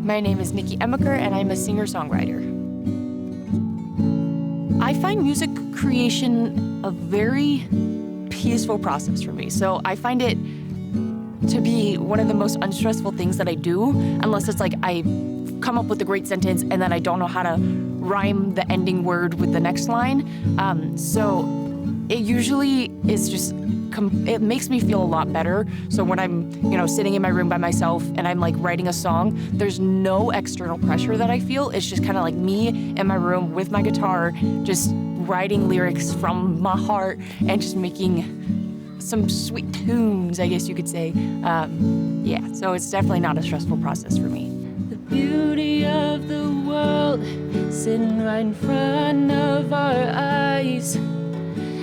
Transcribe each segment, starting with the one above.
My name is Nicki Imnecker, and I'm a singer-songwriter. I find music creation a very peaceful process for me. So I find it to be one of the most unstressful things that I do, unless it's like I come up with a great sentence and then I don't know how to rhyme the ending word with the next line. So it usually is just, it makes me feel a lot better. So when I'm, sitting in my room by myself and I'm like writing a song, there's no external pressure that I feel. It's just kind of like me in my room with my guitar, just writing lyrics from my heart and just making some sweet tunes, I guess you could say. Yeah, so it's definitely not a stressful process for me. The beauty of the world sitting right in front of our eyes.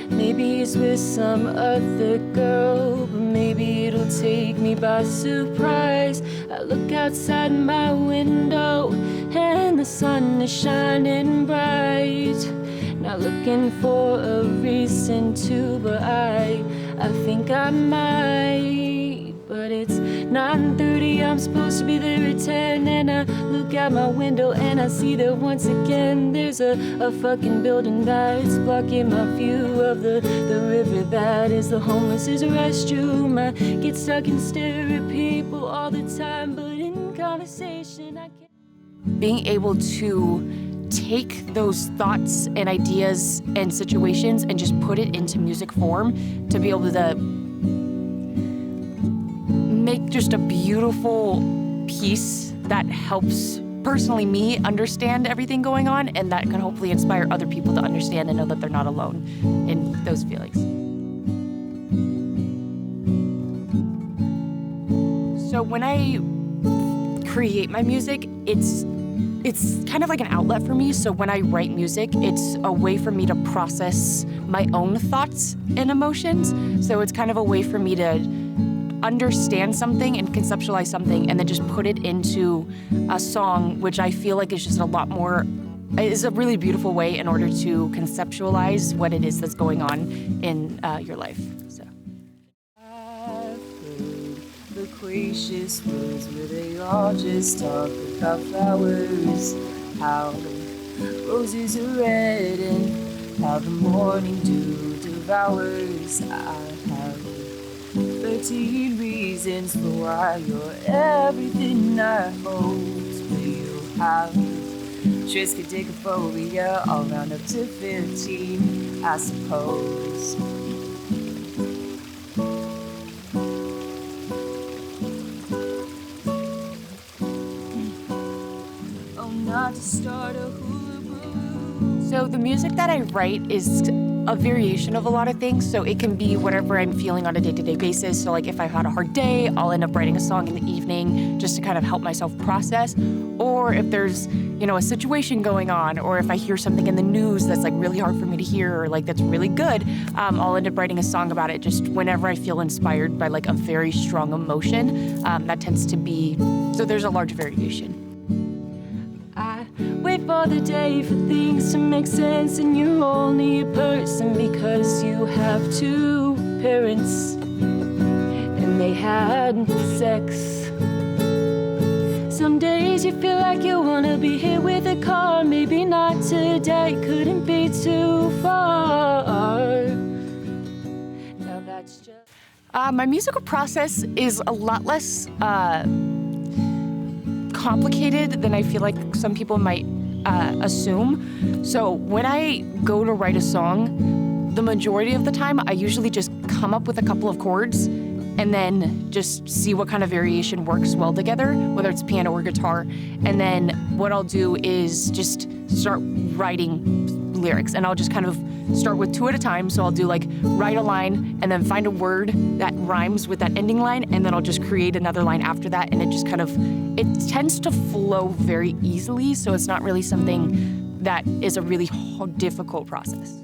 Maybe it's with some other girl, but maybe it'll take me by surprise. I look outside my window and the sun is shining bright. Not looking for a reason to, but I think I might. But it's 9:30, I'm supposed to be there at 10, and I look out my window and I see that once again there's a fucking building that's blocking my view of the river that is the homeless' restroom. I get stuck and stare at people all the time, but in conversation I can't. Being able to take those thoughts and ideas and situations and just put it into music form, to be able to make just a beautiful piece that helps personally me understand everything going on, and that can hopefully inspire other people to understand and know that they're not alone in those feelings. So when I create my music, it's kind of like an outlet for me. So when I write music, it's a way for me to process my own thoughts and emotions. So it's kind of a way for me to understand something and conceptualize something and then just put it into a song, which I feel like is just is a really beautiful way in order to conceptualize what it is that's going on in your life. So. I've heard loquacious words where they all just talk about flowers, how roses are red and how the morning dew devours. I have 13 reasons for why you're everything I hoped that you'll have. Triskaidekaphobia, all round up to 15, I suppose. Oh, not to start a hula boo. So the music that I write is a variation of a lot of things. So it can be whatever I'm feeling on a day-to-day basis. So like if I've had a hard day, I'll end up writing a song in the evening just to kind of help myself process. Or if there's, a situation going on, or if I hear something in the news that's like really hard for me to hear, or like that's really good, I'll end up writing a song about it just whenever I feel inspired by like a very strong emotion. That tends to be, so there's a large variation. Wait for the day for things to make sense, and you're only a person because you have two parents and they had sex. Some days you feel like you wanna be here with a car, maybe not today, couldn't be too far. Now that's just My musical process is a lot less complicated than I feel like some people might assume. So when I go to write a song, the majority of the time I usually just come up with a couple of chords and then just see what kind of variation works well together, whether it's piano or guitar. And then what I'll do is just start writing lyrics, and I'll just kind of start with two at a time. So I'll do like write a line and then find a word that rhymes with that ending line, and then I'll just create another line after that, and it tends to flow very easily, so it's not really something that is a really difficult process.